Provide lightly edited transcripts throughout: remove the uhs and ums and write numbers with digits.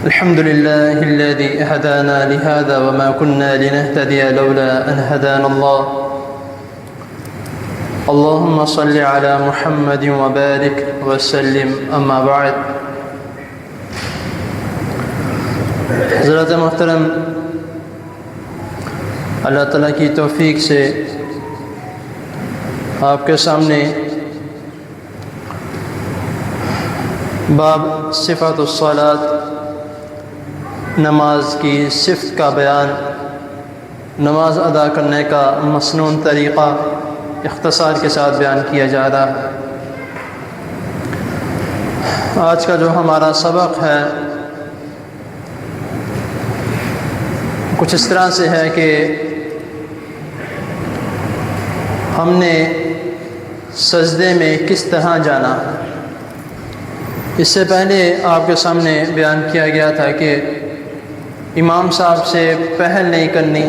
الحمد لله الذي هدانا لهذا وما كنا لنهتدي لولا أن هدانا الله. اللهم صل على محمد وبارك وسلم. أما بعد. حضرت محترم، اللہ تعالیٰ کی توفیق سے آپ کے سامنے باب صفات الصلاۃ، نماز کی صفت کا بیان، نماز ادا کرنے کا مسنون طریقہ اختصار کے ساتھ بیان کیا جا رہا ہے۔ آج کا جو ہمارا سبق ہے کچھ اس طرح سے ہے کہ ہم نے سجدے میں کس طرح جانا ہے۔ اس سے پہلے آپ کے سامنے بیان کیا گیا تھا کہ امام صاحب سے پہل نہیں کرنی،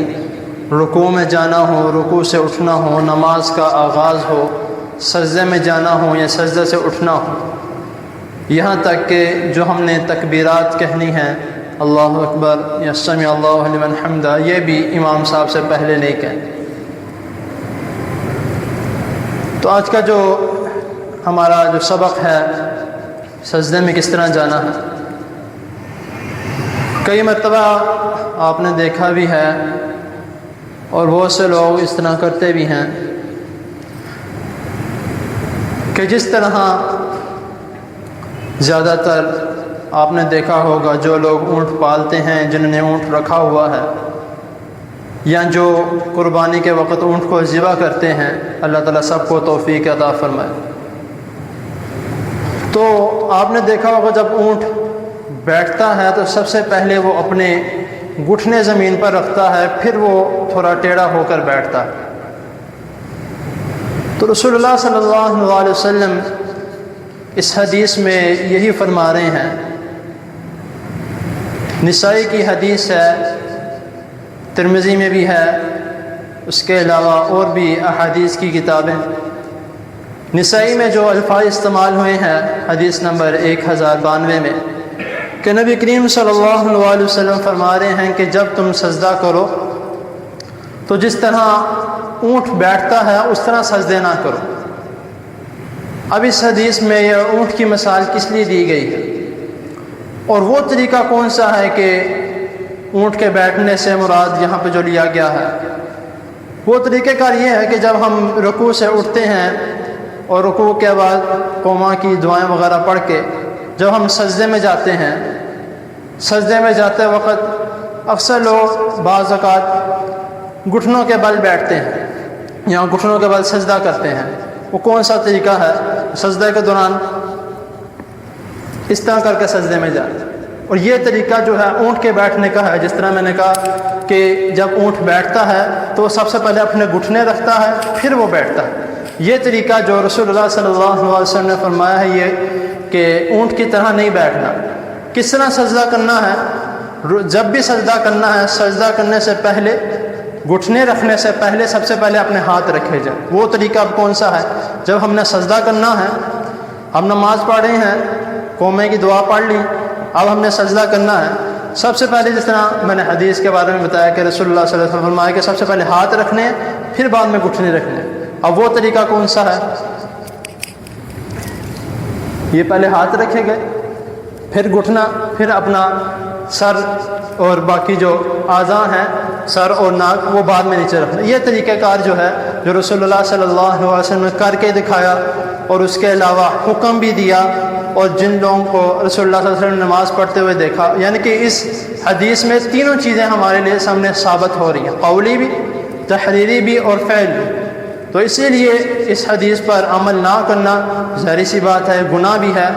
رکوع میں جانا ہو، رکوع سے اٹھنا ہو، نماز کا آغاز ہو، سجدے میں جانا ہو یا سجدے سے اٹھنا ہو، یہاں تک کہ جو ہم نے تکبیرات کہنی ہیں، اللہ اکبر یا سمع اللہ لمن حمدہ، یہ بھی امام صاحب سے پہلے نہیں کہنی۔ تو آج کا جو ہمارا جو سبق ہے سجدے میں کس طرح جانا ہے، کئی مرتبہ آپ نے دیکھا بھی ہے اور بہت سے لوگ اس طرح کرتے بھی ہیں کہ جس طرح زیادہ تر آپ نے دیکھا ہوگا جو لوگ اونٹ پالتے ہیں، جنہوں نے اونٹ رکھا ہوا ہے، یا جو قربانی کے وقت اونٹ کو ذبح کرتے ہیں، اللہ تعالیٰ سب کو توفیق عطا فرمائے۔ تو آپ نے دیکھا ہوگا جب اونٹ بیٹھتا ہے تو سب سے پہلے وہ اپنے گھٹنے زمین پر رکھتا ہے، پھر وہ تھوڑا ٹیڑھا ہو کر بیٹھتا ہے۔ تو رسول اللہ صلی اللہ علیہ وسلم اس حدیث میں یہی فرما رہے ہیں۔ نسائی کی حدیث ہے، ترمذی میں بھی ہے، اس کے علاوہ اور بھی احادیث کی کتابیں۔ نسائی میں جو الفاظ استعمال ہوئے ہیں حدیث نمبر 1092 میں، کہ نبی کریم صلی اللہ علیہ وسلم فرما رہے ہیں کہ جب تم سجدہ کرو تو جس طرح اونٹ بیٹھتا ہے اس طرح سجدے نہ کرو۔ اب اس حدیث میں یہ اونٹ کی مثال کس لیے دی گئی ہے اور وہ طریقہ کون سا ہے کہ اونٹ کے بیٹھنے سے مراد یہاں پہ جو لیا گیا ہے، وہ طریقہ کار یہ ہے کہ جب ہم رکوع سے اٹھتے ہیں اور رکوع کے بعد قوما کی دعائیں وغیرہ پڑھ کے جب ہم سجدے میں جاتے ہیں، سجدے میں جاتے وقت اکثر لوگ بعض اوقات گھٹنوں کے بل بیٹھتے ہیں یا گھٹنوں کے بل سجدہ کرتے ہیں۔ وہ کون سا طریقہ ہے؟ سجدے کے دوران اس طرح کر کے سجدے میں جاتے ہیں، اور یہ طریقہ جو ہے اونٹ کے بیٹھنے کا ہے۔ جس طرح میں نے کہا کہ جب اونٹ بیٹھتا ہے تو وہ سب سے پہلے اپنے گھٹنے رکھتا ہے، پھر وہ بیٹھتا ہے۔ یہ طریقہ جو رسول اللہ صلی اللہ علیہ وسلم نے فرمایا ہے یہ کہ اونٹ کی طرح نہیں بیٹھنا۔ کس طرح سجدہ کرنا ہے؟ جب بھی سجدہ کرنا ہے، سجدہ کرنے سے پہلے، گھٹنے رکھنے سے پہلے سب سے پہلے اپنے ہاتھ رکھے جائیں۔ وہ طریقہ اب کون سا ہے؟ جب ہم نے سجدہ کرنا ہے، ہم نماز پڑھ رہے ہیں، قومے کی دعا پڑھ لی، اب ہم نے سجدہ کرنا ہے، سب سے پہلے جس طرح میں نے حدیث کے بارے میں بتایا کہ رسول اللہ صلی اللہ علیہ وسلم فرمایا کہ سب سے پہلے ہاتھ رکھنے پھر بعد میں گھٹنے رکھنے۔ اب وہ طریقہ کون سا ہے؟ یہ پہلے ہاتھ رکھے گئے، پھر گھٹنا، پھر اپنا سر اور باقی جو اعضاء ہیں، سر اور ناک، وہ بعد میں نیچے رکھنا۔ یہ طریقہ کار جو ہے جو رسول اللہ صلی اللہ علیہ وسلم نے کر کے دکھایا اور اس کے علاوہ حکم بھی دیا، اور جن لوگوں کو رسول اللہ صلی اللہ علیہ وسلم نے نماز پڑھتے ہوئے دیکھا، یعنی کہ اس حدیث میں تینوں چیزیں ہمارے لیے سامنے ثابت ہو رہی ہیں، قولی بھی، تحریری بھی اور فعل بھی۔ تو اسی لیے اس حدیث پر عمل نہ کرنا ظاہری سی بات ہے، گناہ بھی ہے۔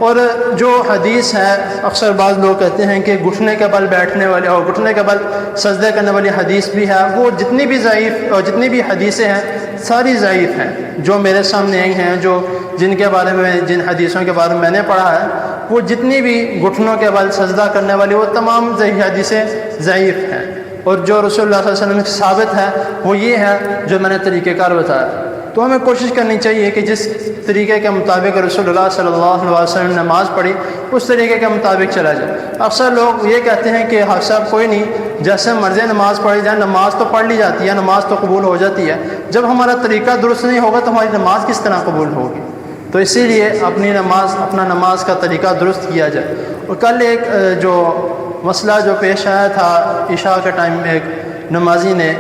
اور جو حدیث ہے اکثر بعض لوگ کہتے ہیں کہ گھٹنے کے بل بیٹھنے والے اور گھٹنے کے بل سجدے کرنے والی حدیث بھی ہے، وہ جتنی بھی ضعیف اور جتنی بھی حدیثیں ہیں ساری ضعیف ہیں جو میرے سامنے آئی ہیں، جن کے بارے میں، جن حدیثوں کے بارے میں میں نے پڑھا ہے، وہ جتنی بھی گھٹنوں کے بل سجدہ کرنے والی وہ تمام حدیثیں ضعیف ہیں۔ اور جو رسول اللہ صلی اللہ علیہ وسلم سے ثابت ہے وہ یہ ہے جو میں نے طریقہ کار بتایا۔ تو ہمیں کوشش کرنی چاہیے کہ جس طریقے کے مطابق رسول اللہ صلی اللہ علیہ وسلم نے نماز پڑھی اس طریقے کے مطابق چلا جائے۔ اکثر لوگ یہ کہتے ہیں کہ حافظ صاحب کوئی نہیں، جیسے مرضی نماز پڑھی جائے، نماز تو پڑھ لی جاتی ہے، نماز تو قبول ہو جاتی ہے، جب ہمارا طریقہ درست نہیں ہوگا تو ہماری نماز کس طرح قبول ہوگی؟ تو اسی لیے اپنا نماز کا طریقہ درست کیا جائے۔ اور کل ایک جو مسئلہ جو پیش آیا تھا، عشاء کے ٹائم ایک نمازی نے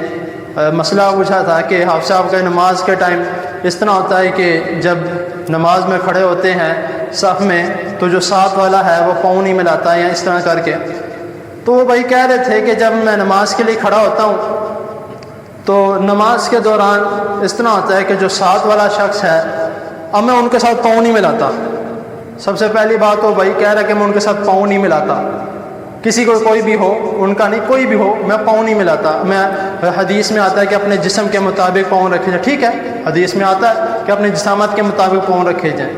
مسئلہ پوچھا تھا کہ حافظ صاحب کا نماز کے ٹائم اس طرح ہوتا ہے کہ جب نماز میں کھڑے ہوتے ہیں صف میں تو جو ساتھ والا ہے وہ پاؤں نہیں ملاتا یا اس طرح کر کے، تو وہ بھائی کہہ رہے تھے کہ جب میں نماز کے لیے کھڑا ہوتا ہوں تو نماز کے دوران اس طرح ہوتا ہے کہ جو ساتھ والا شخص ہے اب میں ان کے ساتھ پاؤں نہیں ملاتا۔ سب سے پہلی بات وہ بھائی کہہ رہا ہے کہ میں ان کے ساتھ پاؤں نہیں ملاتا، کسی کو کوئی بھی ہو، ان کا نہیں، کوئی بھی ہو، میں پاؤں نہیں ملاتا۔ میں حدیث میں آتا ہے کہ اپنے جسم کے مطابق پاؤں رکھے جائیں، ٹھیک ہے، حدیث میں آتا ہے کہ اپنے جسامت کے مطابق پاؤں رکھے جائیں،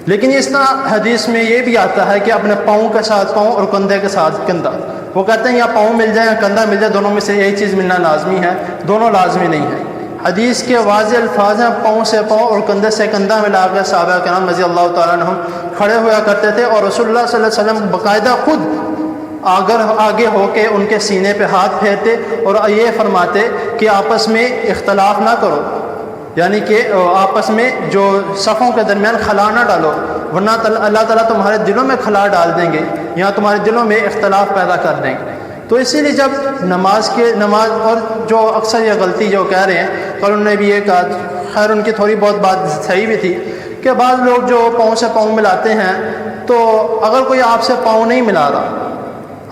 لیکن اس طرح حدیث میں یہ بھی آتا ہے کہ اپنے پاؤں کے ساتھ پاؤں اور کندھے کے ساتھ کندھا، وہ کہتے ہیں یا پاؤں مل جائے یا کندھا مل جائے، دونوں میں سے ایک چیز ملنا لازمی ہے، دونوں لازمی نہیں ہے۔ حدیث کے واضح الفاظ ہیں، پاؤں سے پاؤں اور کندھے سے کندھا ملا کر صحابہ کرام رضی اللہ تعالیٰ عنہم کھڑے ہوا کرتے تھے، اور رسول اللہ صلی اللہ علیہ وسلم باقاعدہ خود آگے ہو کے ان کے سینے پہ ہاتھ پھیرتے اور یہ فرماتے کہ آپس میں اختلاف نہ کرو، یعنی کہ آپس میں جو صفوں کے درمیان خلا نہ ڈالو، ورنہ اللہ تعالیٰ تمہارے دلوں میں خلا ڈال دیں گے یا تمہارے دلوں میں اختلاف پیدا کر دیں گے۔ تو اسی لیے جب نماز اور جو اکثر یہ غلطی جو کہہ رہے ہیں، کل انہوں نے بھی یہ کہا، خیر ان کی تھوڑی بہت بات صحیح بھی تھی، کہ بعض لوگ جو پاؤں سے پاؤں ملاتے ہیں، تو اگر کوئی آپ سے پاؤں نہیں ملا رہا،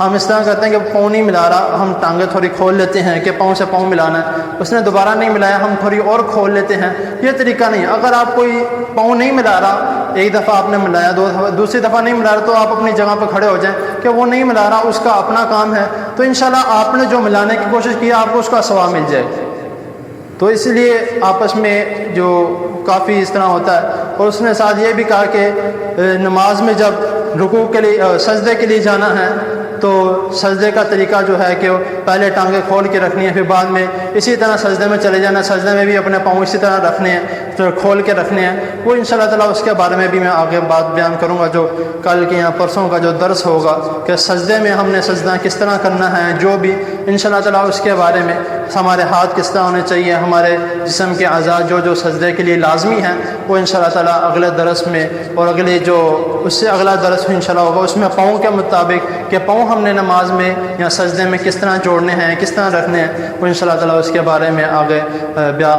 ہم اس طرح کرتے ہیں کہ پاؤں نہیں ملا رہا، ہم ٹانگیں تھوڑی کھول لیتے ہیں کہ پاؤں سے پاؤں ملانا ہے، اس نے دوبارہ نہیں ملایا، ہم تھوڑی اور کھول لیتے ہیں، یہ طریقہ نہیں ہے۔ اگر آپ کوئی پاؤں نہیں ملا رہا، ایک دفعہ آپ نے ملایا، دوسری دفعہ نہیں ملا رہا، تو آپ اپنی جگہ پہ کھڑے ہو جائیں کہ وہ نہیں ملا رہا، اس کا اپنا کام ہے، تو انشاءاللہ آپ نے جو ملانے کی کوشش کی آپ کو اس کا ثواب مل جائے گا۔ تو اس لیے آپس میں جو کافی اس طرح ہوتا ہے، اور اس نے ساتھ یہ بھی کہا کہ نماز میں جب رکوع کے لیے سجدے کے لیے جانا ہے تو سجدے کا طریقہ جو ہے کہ پہلے ٹانگیں کھول کے رکھنی ہے، پھر بعد میں اسی طرح سجدے میں چلے جانا، سجدے میں بھی اپنے پاؤں اسی طرح رکھنے ہیں، پھر کھول کے رکھنے ہیں۔ وہ انشاءاللہ تعالیٰ اس کے بارے میں بھی میں آگے بات بیان کروں گا، جو کل کے یا پرسوں کا جو درس ہوگا کہ سجدے میں ہم نے سجدہ کس طرح کرنا ہے، جو بھی انشاءاللہ تعالیٰ اس کے بارے میں، ہمارے ہاتھ کس طرح ہونے چاہیے، ہمارے جسم کے اعضاء جو سجدے کے لیے لازمی ہیں، وہ انشاءاللہ تعالیٰ اگلے درس میں، اور اگلے جو اس سے اگلا درس انشاءاللہ ہوگا، اس میں پاؤں کے مطابق کہ پاؤں ہم نے نماز میں یا سجدے میں کس طرح جوڑنے ہیں، کس طرح رکھنے ہیں، وہ انشاءاللہ تعالیٰ اس کے بارے میں آگے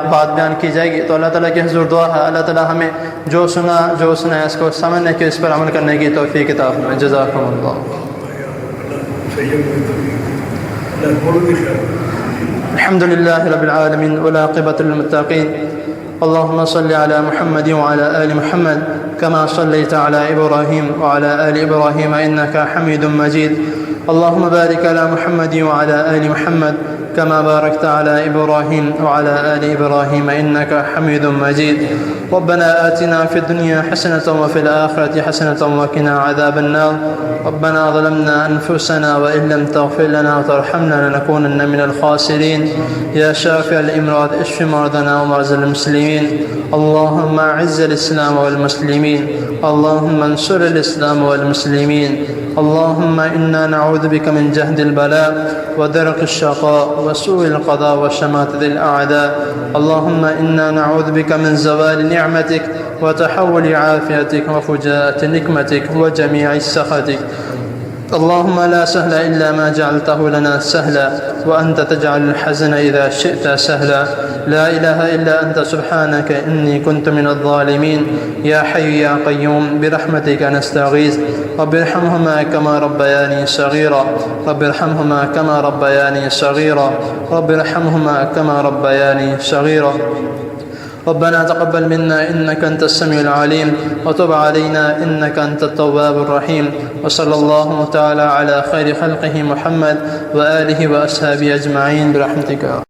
بات بیان کی جائے گی۔ تو اللہ تعالیٰ کی حضور دعا ہے اللہ تعالیٰ ہمیں جو سنا ہے اس کو سمجھنے کی، اس پر عمل کرنے کی توفیق عطا فرمائے۔ جزاکم اللہ۔ الحمد لله رب العالمين والعاقبة للمتقين، اللهم صل على محمد وعلى آل محمد كما صليت على إبراهيم وعلى آل إبراهيم إنك حميد مجيد، اللهم بارك على محمد وعلى آل محمد كما باركت على إبراهيم وعلى آل إبراهيم إنك حميد مجيد. ربنا آتنا في الدنيا حسنة وفي الآخرة حسنة وقنا عذاب النار. ربنا ظلمنا أنفسنا وإن لم تغفر لنا وترحمنا لنكونن من الخاسرين. يا شافع الأمراض اشف مرضنا ومرضى المسلمين. اللهم أعز الإسلام والمسلمين. اللهم انصر الإسلام والمسلمين. اللهم إنا نعوذ بك من جهد البلاء ودرك الشقاء وسوء القضاء وشماتة الأعداء. اللهم إنا نعوذ بك من زوال نعمتك وتحول عافيتك وفجاءة نقمتك وجميع سخطك. اللهم لا سهل إلا ما جعلته لنا سهلا وأنت تجعل الحزن إذا شئت سهلا. لا إله إلا أنت سبحانك إني كنت من الظالمين. يا حي يا قيوم برحمتك نستغيث. رب ارحمهما كما ربياني صغيرا. رب ارحمهما كما ربياني صغيرا. رب ارحمهما كما ربياني صغيرا. ربنا تقبل منا إنك أنت السميع العليم وتب علينا إنك أنت التواب الرحيم. وصلى الله تعالى على خير خلقه محمد وآله وأصحابه أجمعين برحمتك.